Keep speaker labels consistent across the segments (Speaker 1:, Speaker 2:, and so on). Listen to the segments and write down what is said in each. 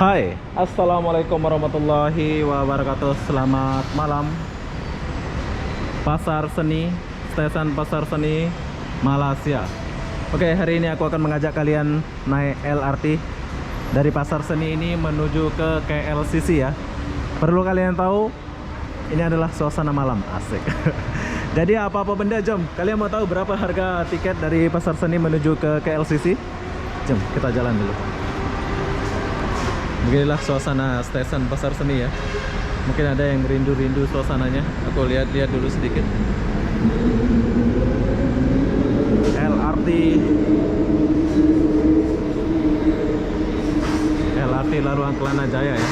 Speaker 1: Hai, assalamualaikum warahmatullahi wabarakatuh. Selamat malam. Pasar Seni, stasiun Pasar Seni, Malaysia. Oke, hari ini aku akan mengajak kalian naik LRT dari Pasar Seni ini menuju ke KLCC ya. Perlu kalian tahu, ini adalah suasana malam, asik. Jadi apa-apa benda, jom. Kalian mau tahu berapa harga tiket dari Pasar Seni menuju ke KLCC? Jom, kita jalan dulu. Beginilah suasana stasiun Pasar Seni ya. Mungkin ada yang rindu-rindu suasananya. Aku lihat-lihat dulu sedikit. LRT Laluan Kelana Jaya ya.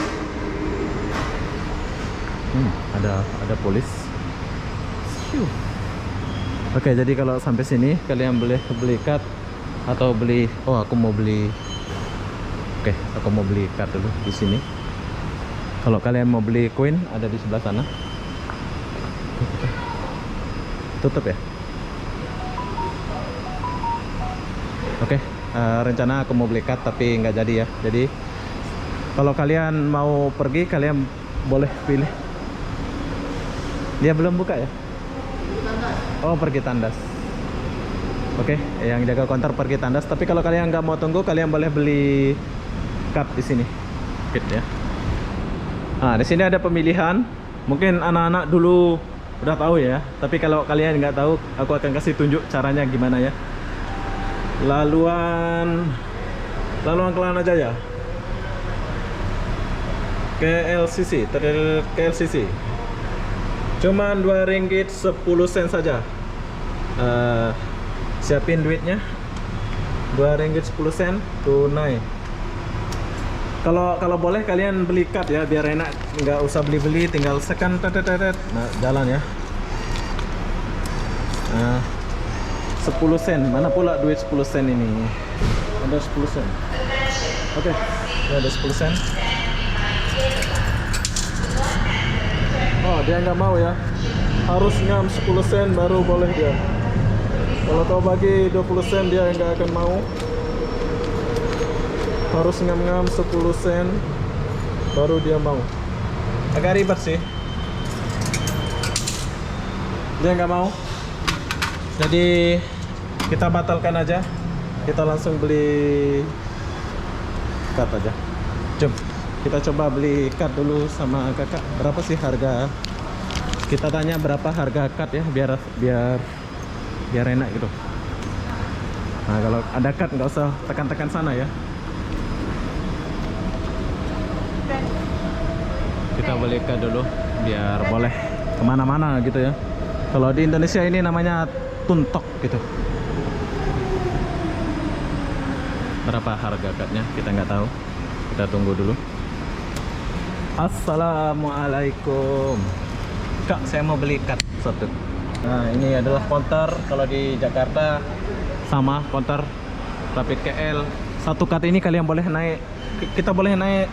Speaker 1: Ada polis. Oke, jadi kalau sampai sini kalian boleh beli card atau beli. Oh, aku mau beli. Oke, aku mau beli card dulu di sini. Kalau kalian mau beli koin ada di sebelah sana. Tutup ya. Oke, rencana aku mau beli card tapi nggak jadi ya. Jadi kalau kalian mau pergi, kalian boleh pilih. Dia belum buka ya? Oh, pergi tandas. Oke, yang jaga konter pergi tandas. Tapi kalau kalian nggak mau tunggu, kalian boleh beli card di sini, gitu ya. Nah, di sini ada pemilihan. Mungkin anak-anak dulu udah tahu ya. Tapi kalau kalian nggak tahu, aku akan kasih tunjuk caranya gimana ya. Laluan Kelana Jaya, KLCC, KLCC. Cuman Rp2.10 saja. Siapin duitnya. Rp2.10 tunai. Kalau boleh kalian beli card ya, biar enak, nggak usah beli-beli, tinggal scan tetet. Nah, jalan ya. 10 sen. Mana pula duit 10 sen ini? Ada 10 sen. Oke, ini ada 10 sen. Oh, dia nggak mau ya. Harus ngam 10 sen baru boleh dia. Kalau kau bagi 20 sen dia nggak akan mau. Harus ngam-ngam 10 sen baru dia mau. Agak ribet sih. Dia nggak mau. Jadi kita batalkan aja. Kita langsung beli card aja. Jom, kita coba beli card dulu sama kakak. Berapa sih harga? Kita tanya berapa harga card ya, biar enak gitu. Nah, kalau ada card nggak usah tekan-tekan sana ya. Kita beli card dulu biar boleh kemana-mana gitu ya. Kalau di Indonesia ini namanya tuntok gitu. Berapa harga cardnya kita nggak tahu. Kita tunggu dulu. Assalamualaikum Kak, saya mau beli card satu. Nah, ini adalah counter. Kalau di Jakarta sama counter, tapi KL satu card ini kalian boleh naik. Kita boleh naik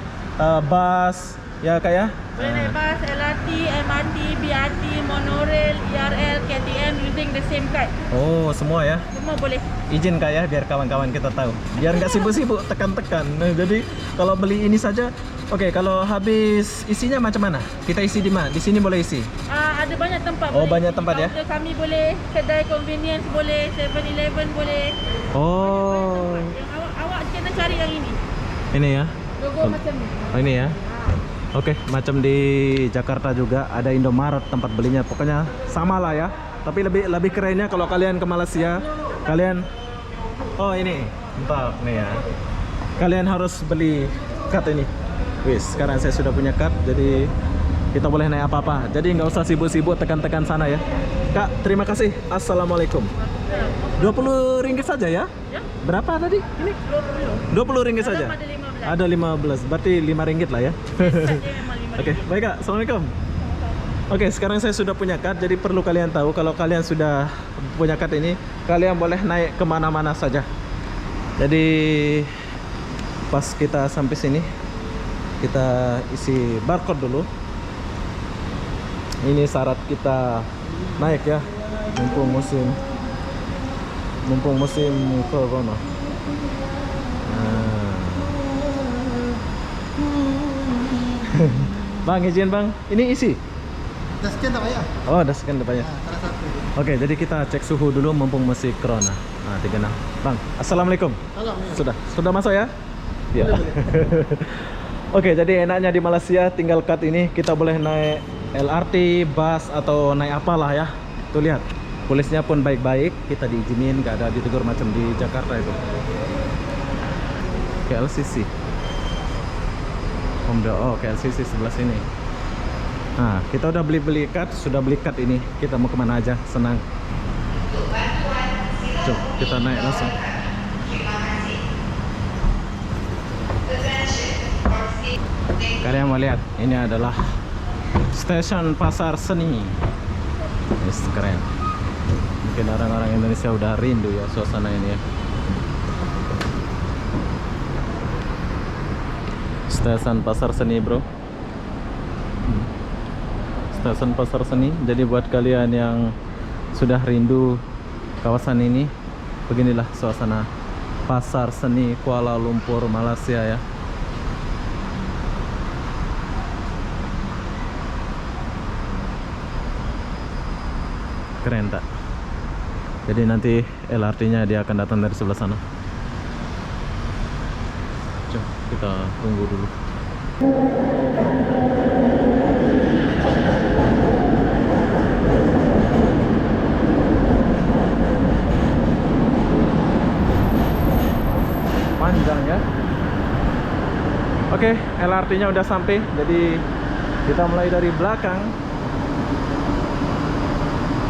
Speaker 1: bus ya kak ya?
Speaker 2: Boleh naik bus, LRT, MRT, BRT, monorail, IRL, KTM using the same card.
Speaker 1: Oh, semua ya?
Speaker 2: Semua boleh.
Speaker 1: Izin kak ya, biar kawan-kawan kita tahu. Biar nggak sibuk-sibuk tekan-tekan. Nah, jadi kalau beli ini saja, oke. Kalau habis isinya macam mana? Kita isi di mana? Di sini boleh isi?
Speaker 2: Ada banyak tempat.
Speaker 1: Oh,
Speaker 2: boleh.
Speaker 1: banyak tempat ya?
Speaker 2: Counter kami boleh, kedai convenience boleh, 7-Eleven boleh.
Speaker 1: Oh,
Speaker 2: Yang awak kena cari yang ini.
Speaker 1: ini ya?
Speaker 2: Logo macam ni.
Speaker 1: Oh, ini ya? Oke, macam di Jakarta juga ada Indomaret tempat belinya. Pokoknya sama lah ya. Tapi lebih kerennya kalau kalian ke Malaysia, kalian ini. Bentar nih ya. Kalian harus beli card ini. Wis, sekarang saya sudah punya card, jadi kita boleh naik apa-apa. Jadi nggak usah sibuk-sibuk tekan-tekan sana ya. Kak, terima kasih. Assalamualaikum. Rp20 saja ya?
Speaker 2: Ya.
Speaker 1: Berapa tadi? Ini
Speaker 2: 20.
Speaker 1: Rp20 saja.
Speaker 2: Ada 15.
Speaker 1: Ada 15, berarti RM5 lah ya. Oke, baik kak, assalamualaikum. Oke, sekarang saya sudah punya card, jadi perlu kalian tahu kalau kalian sudah punya card ini, kalian boleh naik kemana-mana saja. Jadi pas kita sampai sini, kita isi barcode dulu. Ini syarat kita naik ya, mumpung musim corona. Bang, izin bang, ini isi?
Speaker 3: Dah sekian tak payah.
Speaker 1: Oh, udah sekian depannya.
Speaker 3: Salah satu.
Speaker 1: Oke, jadi kita cek suhu dulu mumpung masih corona. Nah, 36. Bang, assalamualaikum.
Speaker 3: Salam ya.
Speaker 1: Sudah masuk ya? Iya. Oke, jadi enaknya di Malaysia tinggal cut ini kita boleh naik LRT, bus atau naik apalah ya. Tuh lihat, polisnya pun baik-baik, kita diizinin, gak ada ditegur macam di Jakarta itu. KLCC. KLCC sebelah sini. Nah, kita udah beli card, sudah beli card ini. Kita mau kemana aja, senang. Coba kita naik langsung. Kalian mau lihat, ini adalah stasiun Pasar Seni. Ini keren. Mungkin orang-orang Indonesia udah rindu ya suasana ini ya. Stasiun Pasar Seni, bro. Stasiun Pasar Seni. Jadi buat kalian yang sudah rindu kawasan ini, beginilah suasana Pasar Seni Kuala Lumpur, Malaysia ya. Keren tak? Jadi nanti LRT-nya dia akan datang dari sebelah sana. Coba kita tunggu dulu. Panjang ya. Oke, LRT-nya udah sampai. Jadi kita mulai dari belakang.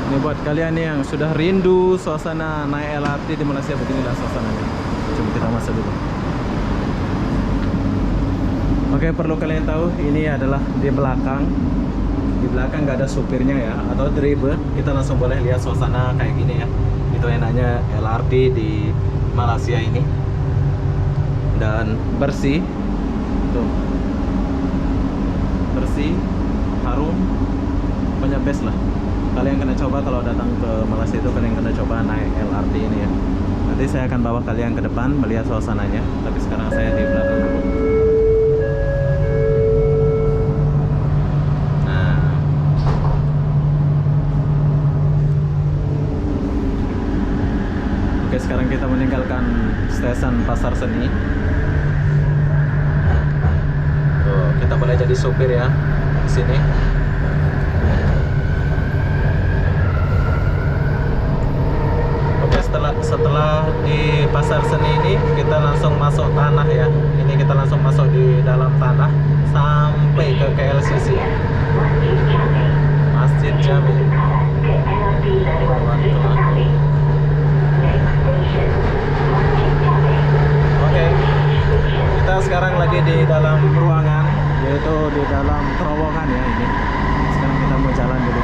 Speaker 1: Ini buat kalian yang sudah rindu suasana naik LRT di Malaysia, beginilah suasananya. Coba kita masuk dulu. Oke, perlu kalian tahu ini adalah di belakang. Di belakang nggak ada supirnya ya, atau driver. Kita langsung boleh lihat suasana kayak gini ya. Itu enaknya LRT di Malaysia ini. Dan bersih. Tuh. Bersih, harum, banyak best lah. Kalian kena coba kalau datang ke Malaysia itu, kalian kena coba naik LRT ini ya. Nanti saya akan bawa kalian ke depan melihat suasananya. Tapi sekarang saya di belakang dulu. Nah, oke, sekarang kita meninggalkan stasiun Pasar Seni. Tuh, kita boleh jadi supir ya di sini. Setelah di Pasar Seni ini kita langsung masuk tanah ya. Ini kita langsung masuk di dalam tanah sampai ke KLCC, Masjid Jami. Oke, kita sekarang lagi di dalam ruangan, yaitu di dalam terowongan ya ini. Sekarang kita mau jalan dulu.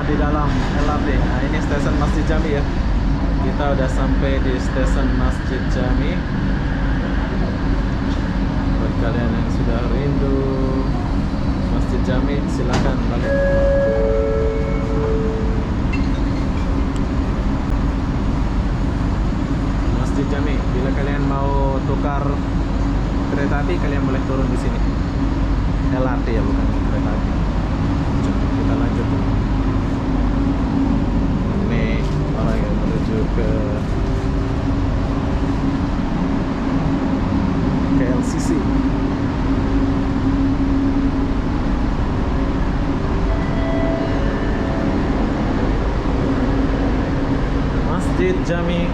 Speaker 1: Di dalam LRT. Nah, ini stasiun Masjid Jami ya. Kita udah sampai di stasiun Masjid Jami. Buat kalian yang sudah rindu Masjid Jami, silakan balik. Masjid Jami. Bila kalian mau tukar kereta api, kalian boleh turun di sini. LRT ya, bukan kereta api. Kita lanjut dulu. Orang yang menuju ke KLCC. Masjid Jami.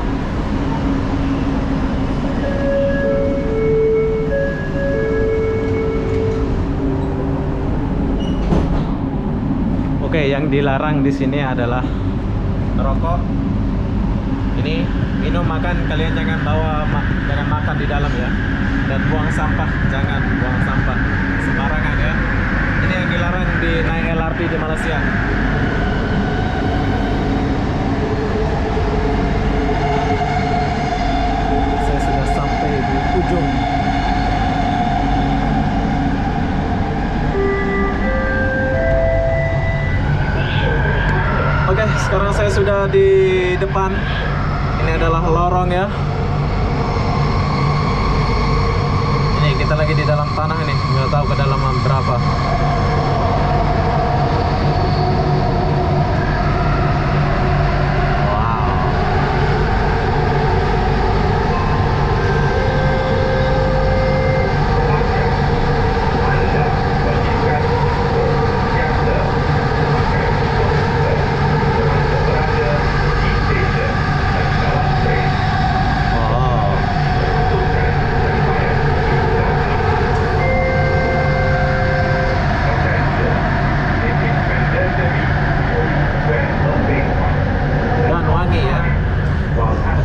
Speaker 1: Oke, yang dilarang di sini adalah rokok. Ini minum makan kalian jangan jangan makan di dalam ya. Dan buang sampah, jangan buang sampah sembarangan ya. Ini yang dilarang di naik LRT di Malaysia. Saya sudah sampai di ujung. Oke, sekarang saya sudah di depan. Ini adalah lorong ya. Ini kita lagi di dalam tanah ini, nggak tahu kedalaman berapa.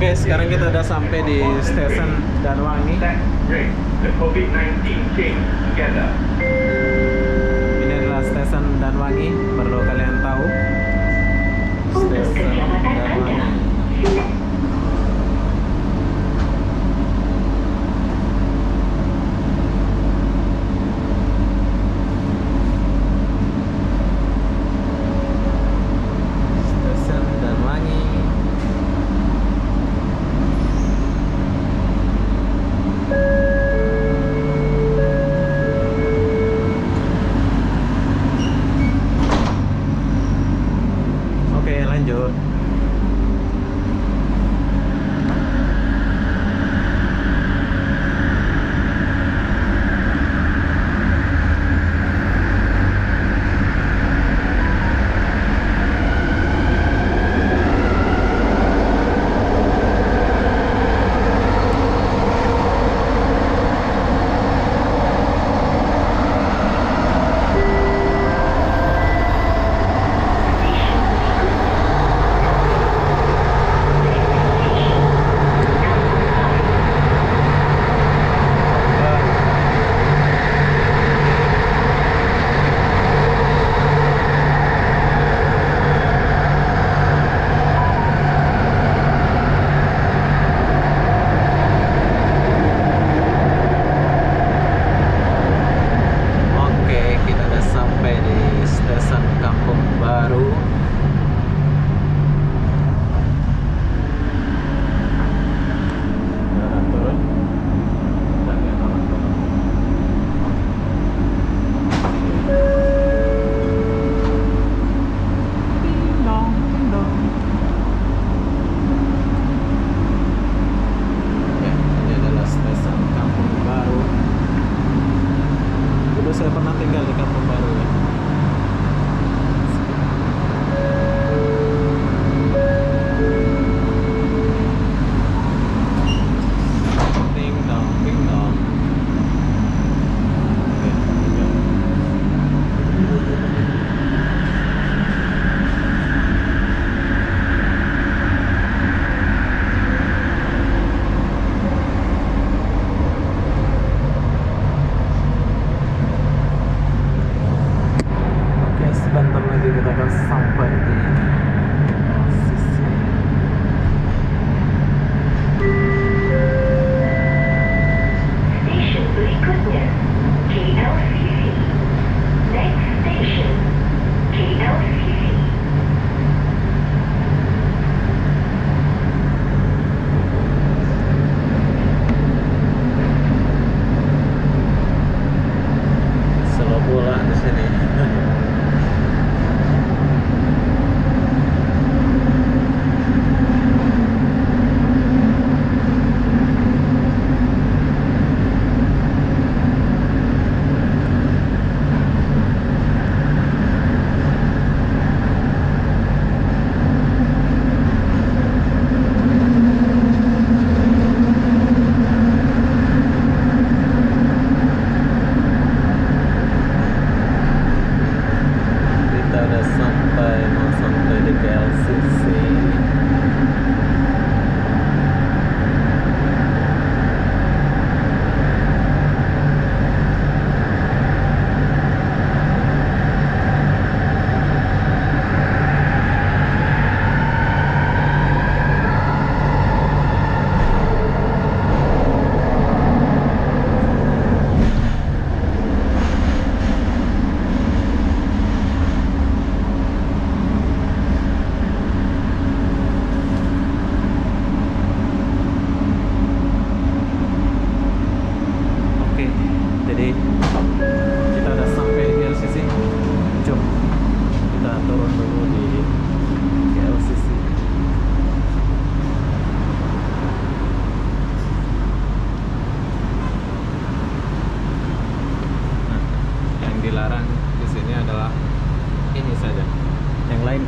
Speaker 1: Oke, sekarang kita udah sampai di stasiun Danwangi. Ini adalah stasiun Danwangi, perlu kalian tahu. Stasiun Danwangi. Stasiun Danwangi. Oke, lanjut.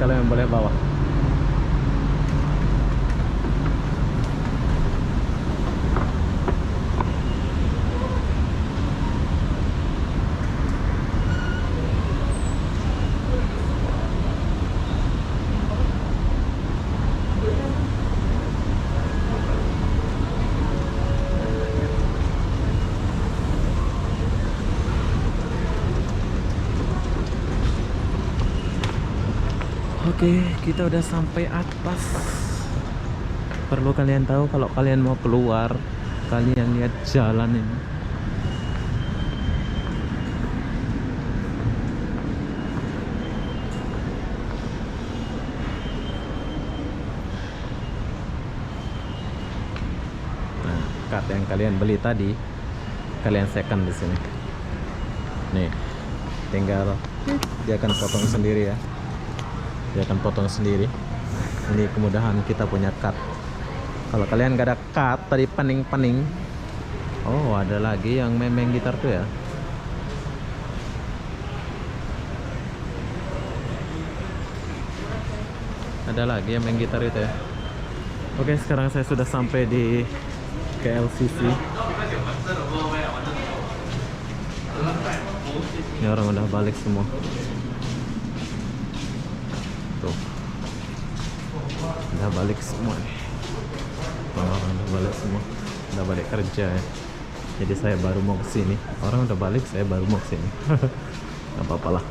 Speaker 1: kalian boleh bawa. Oke, kita udah sampai atas. Perlu kalian tahu kalau kalian mau keluar, kalian lihat jalan ini. Nah, card yang kalian beli tadi, kalian second di sini. Nih, tinggal dia akan potong sendiri ya. Dia akan potong sendiri. Ini kemudahan kita punya card. Kalau kalian gak ada card tadi pening-pening. Oh, ada lagi yang main gitar tuh ya. Ada lagi yang main gitar itu ya. Oke, sekarang saya sudah sampai di KLCC. Ini orang udah balik semua. Tuh, udah balik semua nih. Orang udah balik semua, udah balik kerja ya. Jadi saya baru mau kesini. Orang udah balik, saya baru mau kesini. Gak apa-apa lah.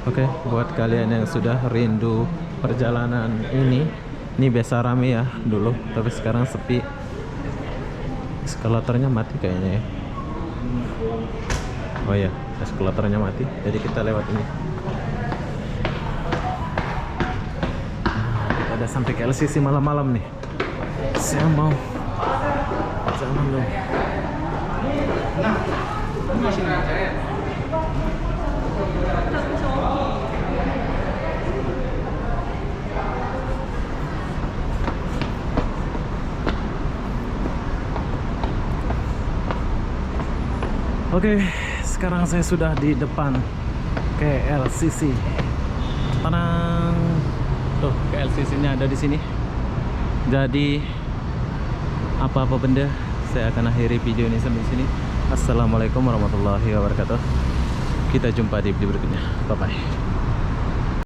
Speaker 1: Oke, buat kalian yang sudah rindu perjalanan ini biasa rame ya dulu, tapi sekarang sepi. Eskalatornya mati kayaknya ya. Oh ya, eskalatornya mati, jadi kita lewat ini. Kita udah sampai ke LCC malam-malam nih. Saya mau jalan dong. Oke, sekarang saya sudah di depan KLCC. Tenang. Tuh, KLCC-nya ada di sini. Jadi apa-apa benda, saya akan akhiri video ini sampai sini. Assalamualaikum warahmatullahi wabarakatuh. Kita jumpa di video berikutnya. Bye bye.